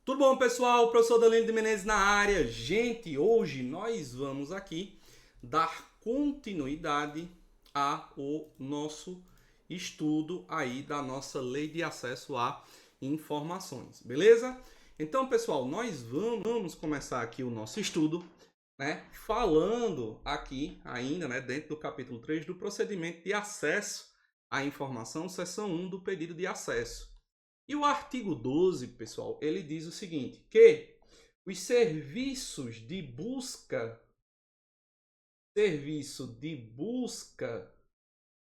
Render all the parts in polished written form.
Tudo bom, pessoal? Professor Danilo de Menezes na área. Gente, hoje nós vamos aqui dar continuidade ao nosso estudo aí da nossa lei de acesso a informações, beleza? Então, pessoal, nós vamos começar aqui o nosso estudo, né, falando aqui ainda, né, dentro do capítulo 3 do procedimento de acesso à informação, seção 1 do pedido de acesso. E o artigo 12, pessoal, ele diz o seguinte, que os serviços de busca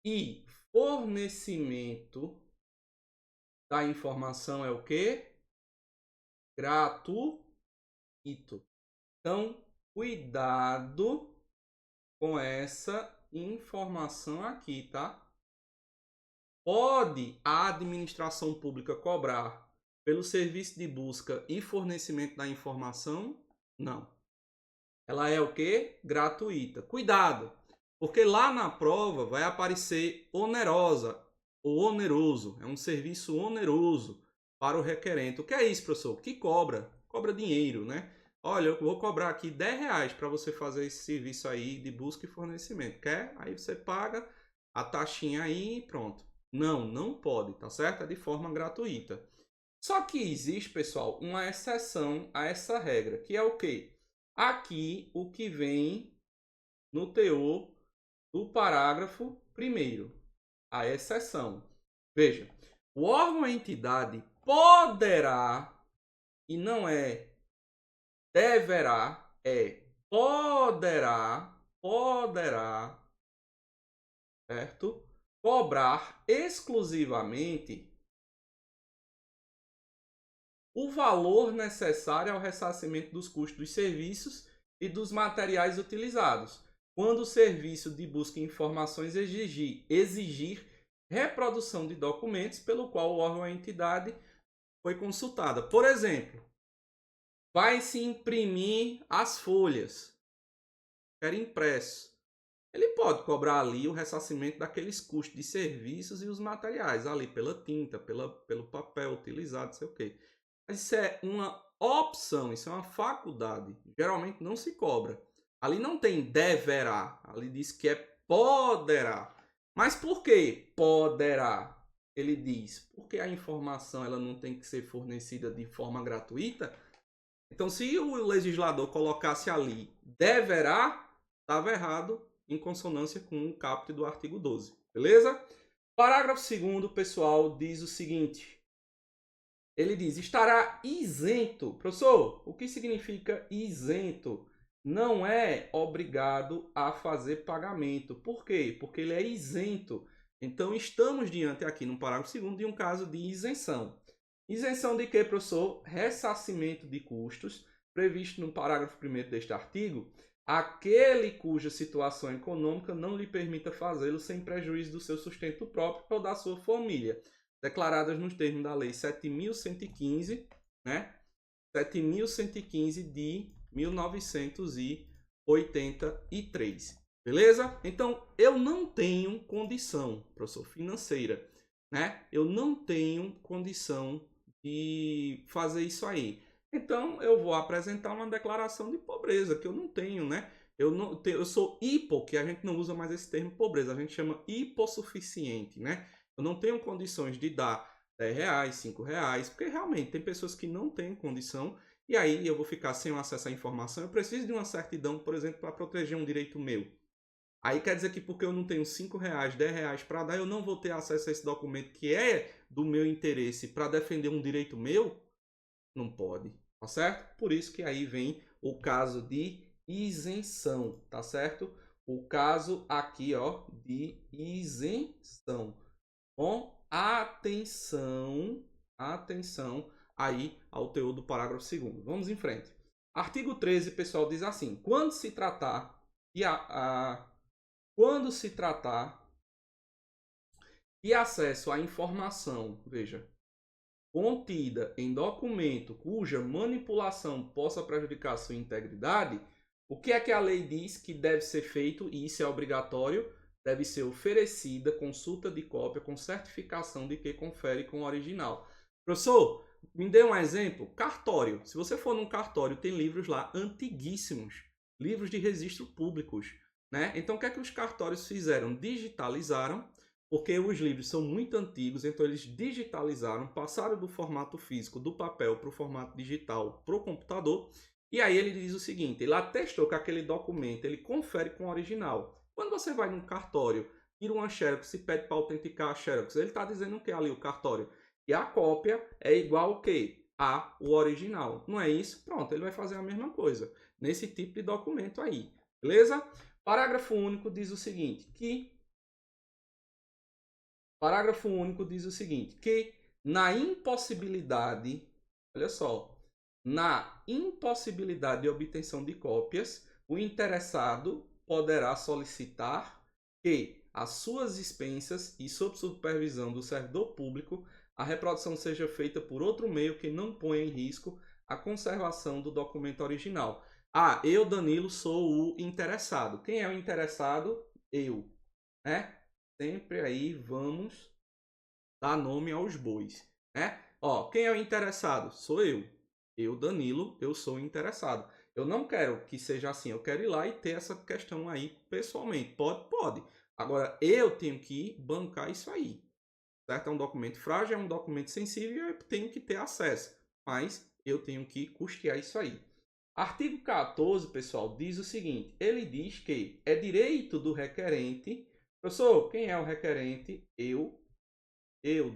e fornecimento da informação é o quê? Gratuito. Então, cuidado com essa informação aqui, tá? Pode a administração pública cobrar pelo serviço de busca e fornecimento da informação? Não. Ela é o quê? Gratuita. Cuidado, porque lá na prova vai aparecer onerosa ou oneroso. É um serviço oneroso para o requerente. O que é isso, professor? Que cobra? Cobra dinheiro, né? Olha, eu vou cobrar aqui R$10 para você fazer esse serviço aí de busca e fornecimento. Quer? Aí você paga a taxinha aí e pronto. Não pode, tá certo? É de forma gratuita. Só que existe, pessoal, uma exceção a essa regra, que é o quê? Aqui, o que vem no teor do parágrafo 1º, a exceção. Veja, o órgão ou entidade poderá, e não é deverá, é poderá, certo? Cobrar exclusivamente o valor necessário ao ressarcimento dos custos dos serviços e dos materiais utilizados, quando o serviço de busca de informações exigir reprodução de documentos pelo qual o órgão ou a entidade foi consultada. Por exemplo, vai se imprimir as folhas, quer impresso. Ele pode cobrar ali o ressarcimento daqueles custos de serviços e os materiais, ali pela tinta, pelo papel utilizado, não sei o quê. Mas isso é uma opção, isso é uma faculdade. Geralmente não se cobra. Ali não tem deverá, ali diz que é poderá. Mas por que poderá? Ele diz, porque a informação ela não tem que ser fornecida de forma gratuita. Então, se o legislador colocasse ali deverá, estava errado, em consonância com o caput do artigo 12. Beleza? Parágrafo 2º, pessoal, diz o seguinte. Ele diz, estará isento. Professor, o que significa isento? Não é obrigado a fazer pagamento. Por quê? Porque ele é isento. Então, estamos diante aqui no parágrafo 2º de um caso de isenção. Isenção de quê, professor? Ressarcimento de custos, previsto no parágrafo 1º deste artigo, aquele cuja situação econômica não lhe permita fazê-lo sem prejuízo do seu sustento próprio ou da sua família, declaradas nos termos da Lei 7.115, né? 7.115 de 1983. Beleza? Então, eu não tenho condição, professor, financeira, né? Eu não tenho condição de fazer isso aí. Então, eu vou apresentar uma declaração de pobreza, que eu não tenho, né? Eu sou hipo, que a gente não usa mais esse termo pobreza, a gente chama hipossuficiente, né? Eu não tenho condições de dar R$10, R$5, porque realmente tem pessoas que não têm condição e aí eu vou ficar sem acesso à informação. Eu preciso de uma certidão, por exemplo, para proteger um direito meu. Aí quer dizer que porque eu não tenho R$5, R$10 para dar, eu não vou ter acesso a esse documento que é do meu interesse para defender um direito meu? Não pode, tá certo? Por isso que aí vem o caso de isenção, tá certo? O caso aqui, ó, de isenção. Com atenção aí ao teor do parágrafo 2º. Vamos em frente. Artigo 13, pessoal, diz assim: quando se tratar de acesso à informação, veja, contida em documento cuja manipulação possa prejudicar sua integridade, o que é que a lei diz que deve ser feito, e isso é obrigatório? Deve ser oferecida consulta de cópia com certificação de que confere com o original. Professor, Me dê um exemplo. Cartório. Se você for num cartório, tem livros lá antiguíssimos. Livros de registro públicos. Né? Então, o que é que os cartórios fizeram? Digitalizaram, porque os livros são muito antigos, então eles digitalizaram, passaram do formato físico, do papel, para o formato digital, para o computador. E aí ele diz o seguinte, ele atestou que aquele documento, ele confere com o original. Quando você vai num cartório, tira uma xerox, se pede para autenticar a xerox, ele está dizendo o que ali, o cartório? E a cópia é igual ao quê? O original. Não é isso? Pronto, ele vai fazer a mesma coisa nesse tipo de documento aí. Beleza? Parágrafo único diz o seguinte, que na impossibilidade, olha só, na impossibilidade de obtenção de cópias, o interessado poderá solicitar que, às suas expensas e sob supervisão do servidor público, a reprodução seja feita por outro meio que não ponha em risco a conservação do documento original. Ah, eu, Danilo, sou o interessado. Quem é o interessado? Eu. Né? Sempre aí vamos dar nome aos bois. Né? Ó, quem é o interessado? Sou eu. Eu, Danilo, eu sou o interessado. Eu não quero que seja assim. Eu quero ir lá e ter essa questão aí pessoalmente. Pode? Pode. Agora, eu tenho que bancar isso aí. Certo? É um documento frágil, é um documento sensível e eu tenho que ter acesso. Mas eu tenho que custear isso aí. Artigo 14, pessoal, diz o seguinte. Ele diz que é direito do requerente. Professor, quem é o requerente? Eu,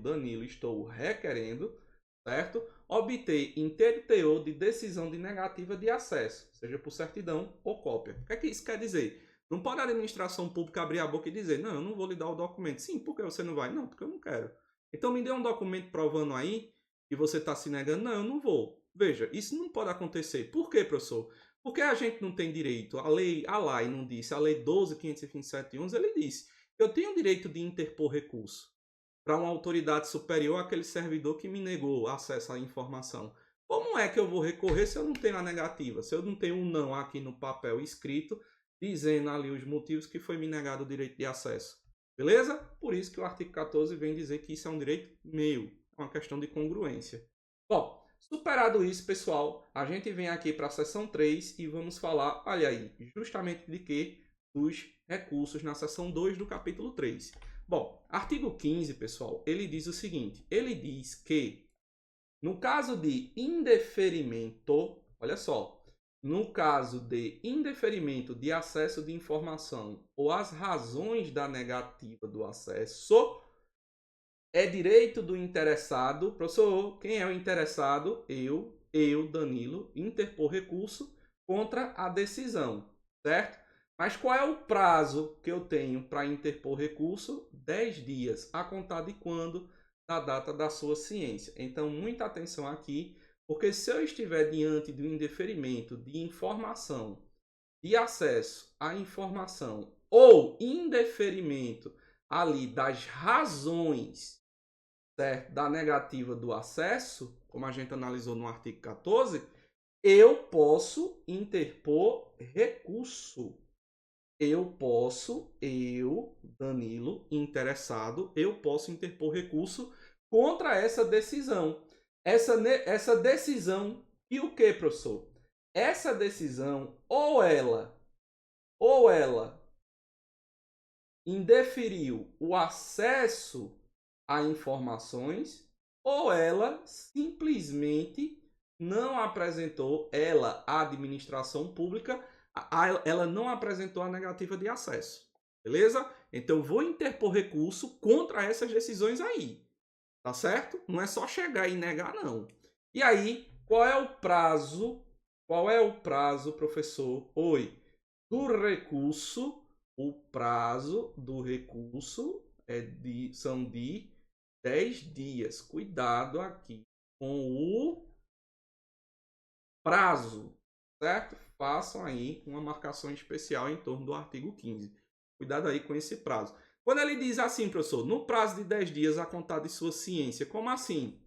Danilo, estou requerendo, certo? Obter inteiro teor de decisão de negativa de acesso, seja por certidão ou cópia. O que é que isso quer dizer? Não pode a administração pública abrir a boca e dizer, não, eu não vou lhe dar o documento. Sim, por que você não vai? Não, porque eu não quero. Então me dê um documento provando aí que você está se negando. Não, eu não vou. Veja, isso não pode acontecer. Por quê, professor? Porque a gente não tem direito. A lei não disse, a lei 12.527/11, ele disse, eu tenho o direito de interpor recurso para uma autoridade superior àquele servidor que me negou acesso à informação. Como é que eu vou recorrer se eu não tenho a negativa? Se eu não tenho um não aqui no papel escrito, dizendo ali os motivos que foi me negado o direito de acesso. Beleza? Por isso que o artigo 14 vem dizer que isso é um direito meu. É uma questão de congruência. Bom, superado isso, pessoal, a gente vem aqui para a seção 3 e vamos falar, olha aí, justamente de que? Dos recursos na seção 2 do capítulo 3. Bom, artigo 15, pessoal, ele diz o seguinte, ele diz que no caso de indeferimento, olha só, no caso de indeferimento de acesso de informação ou as razões da negativa do acesso, é direito do interessado, professor, quem é o interessado? Eu, Danilo, interpor recurso contra a decisão, certo? Mas qual é o prazo que eu tenho para interpor recurso? 10 dias, a contar de quando? Da data da sua ciência. Então, muita atenção aqui, porque se eu estiver diante de um indeferimento de informação, de acesso à informação, ou indeferimento ali das razões, certo, da negativa do acesso, como a gente analisou no artigo 14, eu posso interpor recurso. Eu, Danilo, interessado, eu posso interpor recurso contra essa decisão. Essa decisão, e o que, professor? Essa decisão, ou ela indeferiu o acesso a informações, ou ela simplesmente não apresentou, a administração pública, ela não apresentou a negativa de acesso. Beleza? Então, eu vou interpor recurso contra essas decisões aí. Tá certo? Não é só chegar e negar, não. E aí, qual é o prazo? Qual é o prazo, professor? Do recurso. O prazo do recurso são de 10 dias. Cuidado aqui com o prazo, certo? Façam aí uma marcação especial em torno do artigo 15. Cuidado aí com esse prazo. Quando ele diz assim, professor, no prazo de 10 dias a contar de sua ciência, como assim?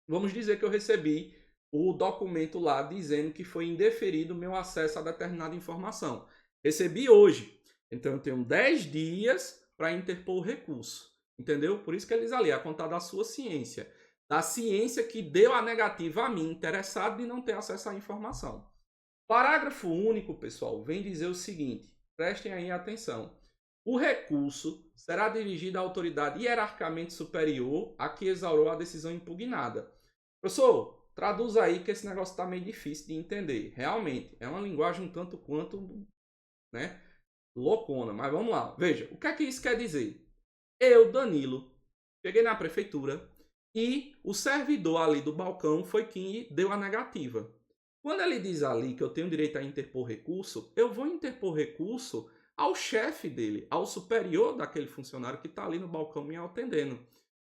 Vamos dizer que eu recebi o documento lá dizendo que foi indeferido o meu acesso a determinada informação. Recebi hoje. Então eu tenho 10 dias para interpor o recurso. Entendeu? Por isso que ele diz ali, a contar da sua ciência. da ciência que deu a negativa a mim, interessado de não ter acesso à informação. Parágrafo único, pessoal, vem dizer o seguinte, prestem aí atenção. O recurso será dirigido à autoridade hierarquicamente superior a que exaurou a decisão impugnada. Professor, traduz aí que esse negócio está meio difícil de entender. Realmente, é uma linguagem um tanto quanto, né, loucona. Mas vamos lá. Veja, o que é que isso quer dizer? Eu, Danilo, cheguei na prefeitura e o servidor ali do balcão foi quem deu a negativa. Quando ele diz ali que eu tenho direito a interpor recurso, eu vou interpor recurso ao chefe dele, ao superior daquele funcionário que está ali no balcão me atendendo.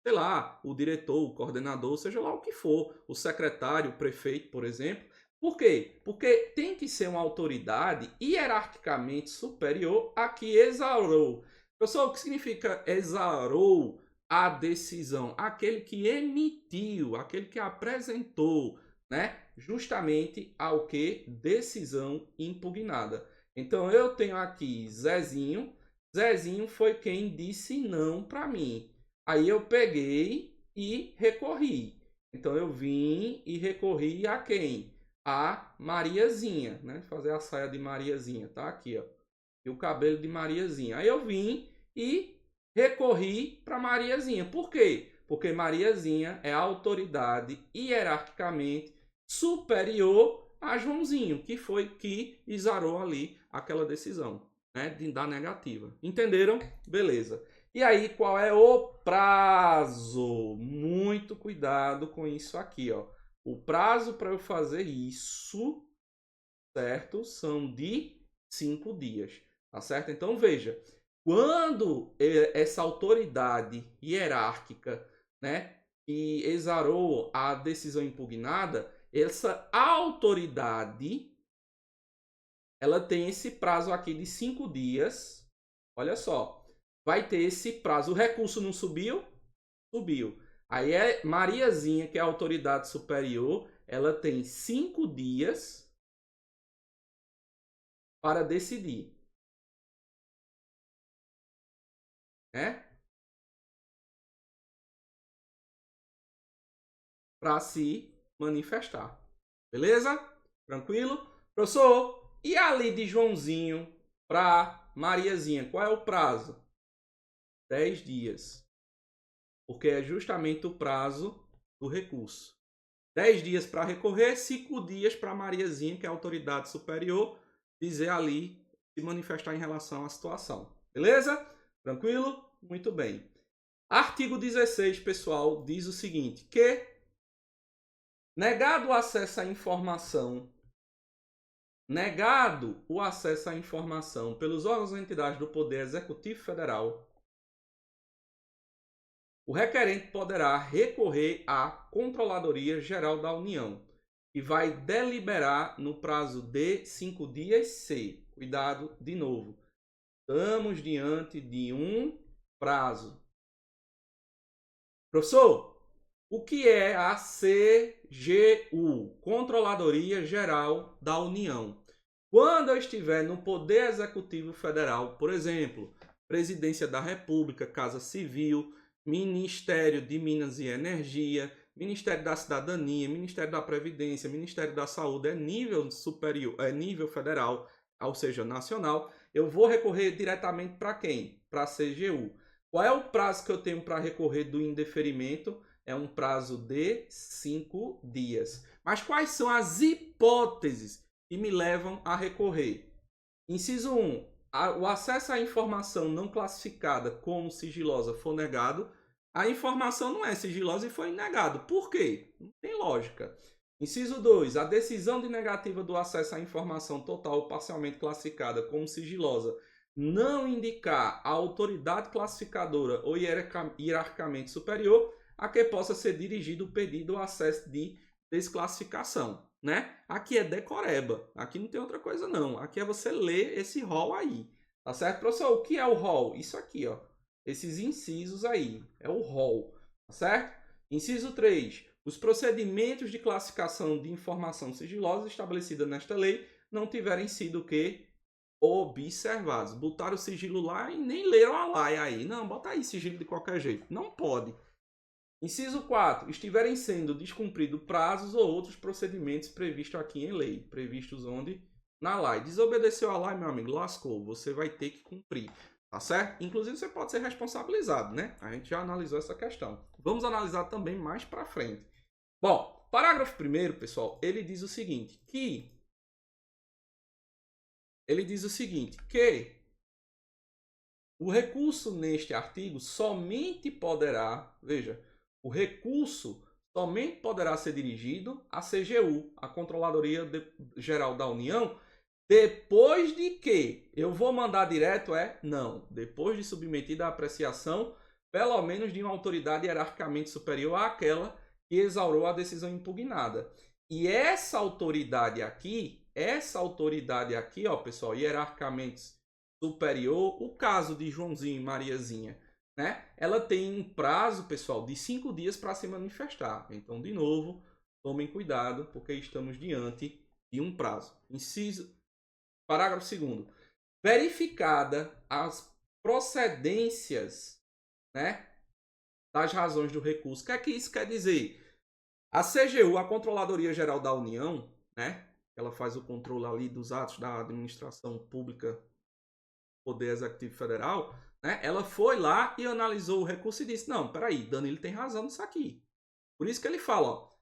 Sei lá, o diretor, o coordenador, seja lá o que for, o secretário, o prefeito, por exemplo. Por quê? Porque tem que ser uma autoridade hierarquicamente superior a que exaurou. Pessoal, o que significa exaurou a decisão? Aquele que emitiu, aquele que apresentou, né? Justamente ao que? Decisão impugnada. Então eu tenho aqui Zezinho. Zezinho foi quem disse não para mim. Aí eu peguei e recorri. Então eu vim e recorri a quem? A Mariazinha, né? Fazer a saia de Mariazinha, tá aqui, ó. E o cabelo de Mariazinha. Aí eu vim e recorri para Mariazinha. Por quê? Porque Mariazinha é a autoridade hierarquicamente superior a Joãozinho, que foi que exarou ali aquela decisão, né, da negativa. Entenderam? Beleza. E aí, qual é o prazo? Muito cuidado com isso aqui, ó. O prazo para eu fazer isso, certo? São de 5 dias, tá certo? Então, veja, quando essa autoridade hierárquica, né, que exarou a decisão impugnada, essa autoridade, ela tem esse prazo aqui de 5 dias. Olha só, vai ter esse prazo. O recurso não subiu? Subiu. Aí é Mariazinha, que é a autoridade superior, ela tem 5 dias para decidir. Né? Para se manifestar. Beleza? Tranquilo? Professor, e ali de Joãozinho para Mariazinha, qual é o prazo? 10 dias. Porque é justamente o prazo do recurso. 10 dias para recorrer, 5 dias para Mariazinha, que é a autoridade superior, dizer ali, se manifestar em relação à situação. Beleza? Tranquilo? Muito bem. Artigo 16, pessoal, diz o seguinte, que negado o acesso à informação pelos órgãos ou entidades do Poder Executivo Federal, o requerente poderá recorrer à Controladoria Geral da União, que vai deliberar no prazo de 5 dias se, cuidado de novo, estamos diante de um prazo. Professor, o que é a CGU, Controladoria Geral da União? Quando eu estiver no Poder Executivo Federal, por exemplo, Presidência da República, Casa Civil, Ministério de Minas e Energia, Ministério da Cidadania, Ministério da Previdência, Ministério da Saúde, é nível superior, é nível federal, ou seja, nacional, eu vou recorrer diretamente para quem? Para a CGU. Qual é o prazo que eu tenho para recorrer do indeferimento? É um prazo de 5 dias. Mas quais são as hipóteses que me levam a recorrer? Inciso 1. O acesso à informação não classificada como sigilosa for negado, a informação não é sigilosa e foi negado. Por quê? Não tem lógica. Inciso 2. A decisão de negativa do acesso à informação total ou parcialmente classificada como sigilosa não indicar a autoridade classificadora ou hierarquicamente superior a que possa ser dirigido o pedido ou acesso de desclassificação, né? Aqui é decoreba, aqui não tem outra coisa não, aqui é você ler esse rol aí, tá certo? Professor, o que é o rol? Isso aqui, ó, esses incisos aí, é o rol, tá certo? Inciso 3, os procedimentos de classificação de informação sigilosa estabelecida nesta lei não tiverem sido o quê? Observados. Botaram o sigilo lá e nem leram a laia aí. Não, bota aí sigilo de qualquer jeito. Não pode. Inciso 4. Estiverem sendo descumpridos prazos ou outros procedimentos previstos aqui em lei. Previstos onde? Na lei. Desobedeceu a lei, meu amigo, lascou. Você vai ter que cumprir. Tá certo? Inclusive, você pode ser responsabilizado, né? A gente já analisou essa questão. Vamos analisar também mais para frente. Bom, parágrafo 1º, pessoal, ele diz o seguinte, que o recurso neste artigo somente poderá, veja, o recurso somente poderá ser dirigido à CGU, a Controladoria Geral da União, depois de que eu vou mandar direto não, depois de submetida à apreciação, pelo menos de uma autoridade hierarquicamente superior àquela que exaurou a decisão impugnada. E essa autoridade aqui, ó, pessoal, hierarquicamente superior, o caso de Joãozinho e Mariazinha, né? Ela tem um prazo, pessoal, de 5 dias para se manifestar. Então, de novo, tomem cuidado, porque estamos diante de um prazo. Parágrafo 2º. Verificada as procedências, né, das razões do recurso. O que é que isso quer dizer? A CGU, a Controladoria Geral da União, né, ela faz o controle ali dos atos da administração pública, Poder Executivo Federal, né, ela foi lá e analisou o recurso e disse, não, peraí, Danilo tem razão nisso aqui. Por isso que ele fala, ó,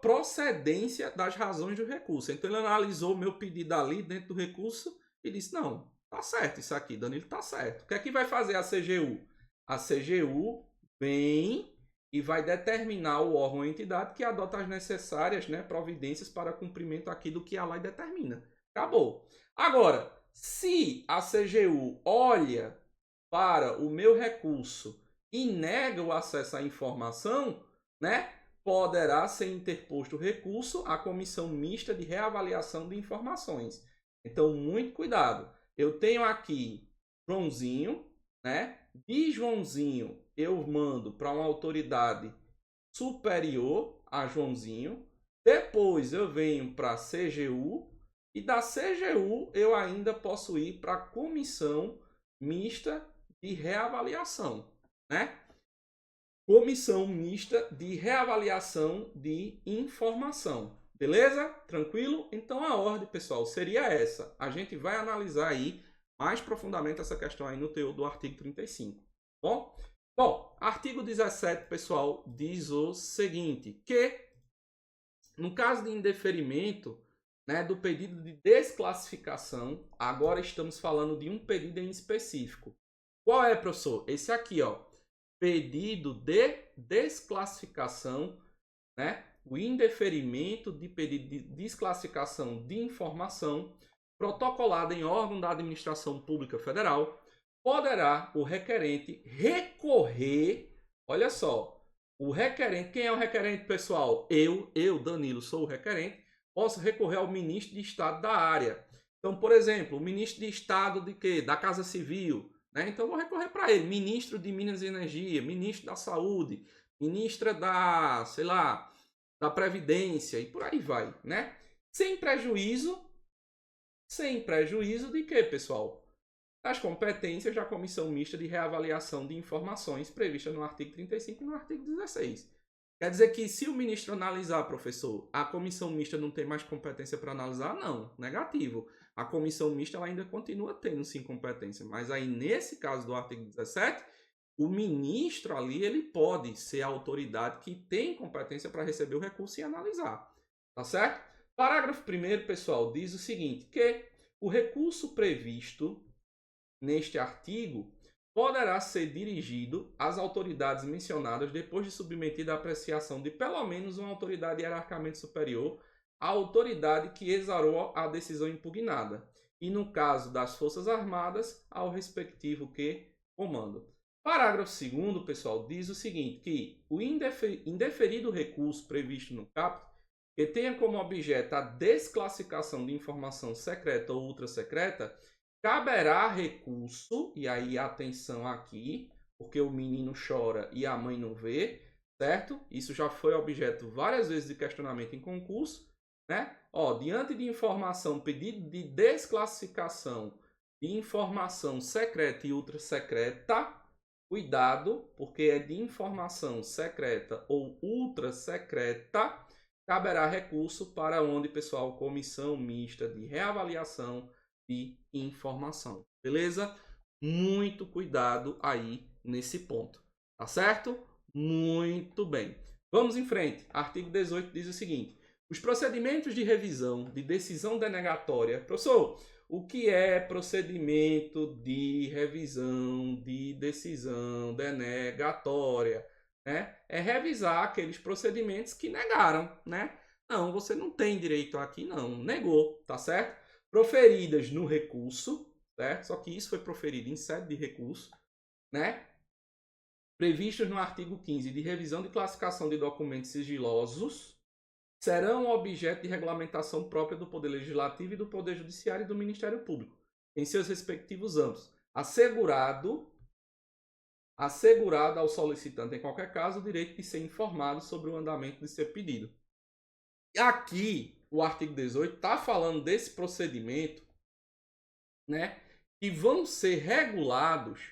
procedência das razões do recurso. Então ele analisou o meu pedido ali dentro do recurso e disse, não, tá certo isso aqui, Danilo tá certo. O que é que vai fazer a CGU? A CGU vem e vai determinar o órgão ou entidade que adota as necessárias, né, providências para cumprimento aqui do que a lei determina. Acabou. Agora, se a CGU olha para o meu recurso e nega o acesso à informação, né, poderá ser interposto recurso à comissão mista de reavaliação de informações. Então, muito cuidado. Eu tenho aqui Joãozinho, né? De Joãozinho, eu mando para uma autoridade superior a Joãozinho. Depois eu venho para a CGU. E da CGU eu ainda posso ir para a comissão mista de reavaliação, né? Comissão mista de reavaliação de informação. Beleza? Tranquilo? Então a ordem, pessoal, seria essa. A gente vai analisar aí mais profundamente essa questão aí no teor do artigo 35. Bom, artigo 17, pessoal, diz o seguinte, que no caso de indeferimento, né, do pedido de desclassificação, agora estamos falando de um pedido em específico. Qual é, professor? Esse aqui, ó. Pedido de desclassificação, né? O indeferimento de pedido de desclassificação de informação protocolado em órgão da administração pública federal, poderá o requerente recorrer, olha só, o requerente, quem é o requerente, pessoal? Eu, Danilo, sou o requerente, posso recorrer ao ministro de Estado da área. Então, por exemplo, o ministro de Estado de quê? Da Casa Civil, né? Então, eu vou recorrer para ele, ministro de Minas e Energia, ministro da Saúde, ministra da, sei lá, da Previdência e por aí vai, né? Sem prejuízo de quê, pessoal? Das competências da Comissão Mista de Reavaliação de Informações prevista no artigo 35 e no artigo 16. Quer dizer que se o ministro analisar, professor, a comissão mista não tem mais competência para analisar? Não, negativo. A comissão mista ela ainda continua tendo sim competência, mas aí nesse caso do artigo 17, o ministro ali ele pode ser a autoridade que tem competência para receber o recurso e analisar, tá certo? Parágrafo 1º, pessoal, diz o seguinte, que o recurso previsto neste artigo poderá ser dirigido às autoridades mencionadas depois de submetida à apreciação de pelo menos uma autoridade hierarquicamente superior à autoridade que exarou a decisão impugnada, e no caso das Forças Armadas, ao respectivo comando. Parágrafo 2º, pessoal, diz o seguinte, que o indeferido recurso previsto no caput, que tenha como objeto a desclassificação de informação secreta ou ultrasecreta, caberá recurso, e aí atenção aqui, porque o menino chora e a mãe não vê, certo? Isso já foi objeto várias vezes de questionamento em concurso, né? Ó, diante de informação, pedido de desclassificação de informação secreta e ultrasecreta, cuidado, porque é de informação secreta ou ultra secreta, caberá recurso para onde, pessoal, comissão mista de reavaliação de informação. Beleza? Muito cuidado aí nesse ponto. Tá certo? Muito bem. Vamos em frente. Artigo 18 diz o seguinte: os procedimentos de revisão de decisão denegatória. Professor, o que é procedimento de revisão de decisão denegatória? É revisar aqueles procedimentos que negaram, né? Não, você não tem direito aqui, não. Negou, tá certo? Proferidas no recurso, certo? Só que isso foi proferido em sede de recurso, né? Previstos no artigo 15 de revisão de classificação de documentos sigilosos, serão objeto de regulamentação própria do Poder Legislativo e do Poder Judiciário e do Ministério Público, em seus respectivos âmbitos, assegurado ao solicitante, em qualquer caso, o direito de ser informado sobre o andamento de seu pedido. E aqui, o artigo 18 está falando desse procedimento, né, que vão ser regulados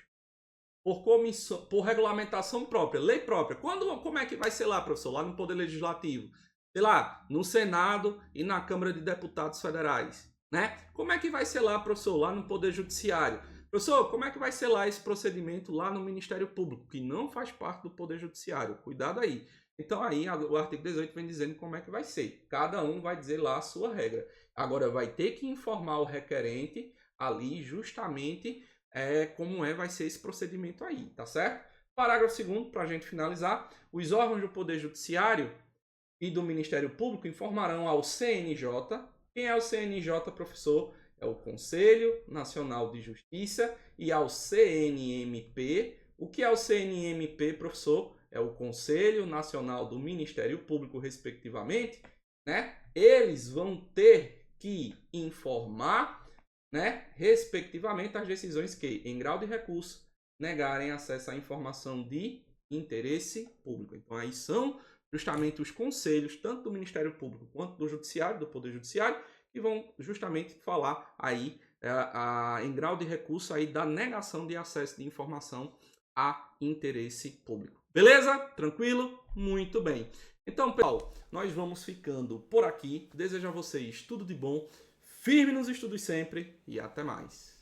por regulamentação própria, lei própria. Como é que vai ser lá, professor? Lá no Poder Legislativo. Sei lá, no Senado e na Câmara de Deputados Federais. Né? Como é que vai ser lá, professor? Lá no Poder Judiciário. Professor, como é que vai ser lá esse procedimento lá no Ministério Público, que não faz parte do Poder Judiciário? Cuidado aí. Então aí o artigo 18 vem dizendo como é que vai ser. Cada um vai dizer lá a sua regra. Agora vai ter que informar o requerente ali justamente como vai ser esse procedimento aí, tá certo? Parágrafo 2º, para a gente finalizar, os órgãos do Poder Judiciário e do Ministério Público informarão ao CNJ. Quem é o CNJ, professor? É o Conselho Nacional de Justiça, e ao CNMP. O que é o CNMP, professor? É o Conselho Nacional do Ministério Público, respectivamente, né? Eles vão ter que informar, né, respectivamente, as decisões que, em grau de recurso, negarem acesso à informação de interesse público. Então, aí são justamente os conselhos, tanto do Ministério Público quanto do Judiciário, do Poder Judiciário, que vão justamente falar aí, em grau de recurso, aí da negação de acesso de informação a interesse público. Beleza? Tranquilo? Muito bem. Então, pessoal, nós vamos ficando por aqui. Desejo a vocês tudo de bom. Firme nos estudos sempre e até mais.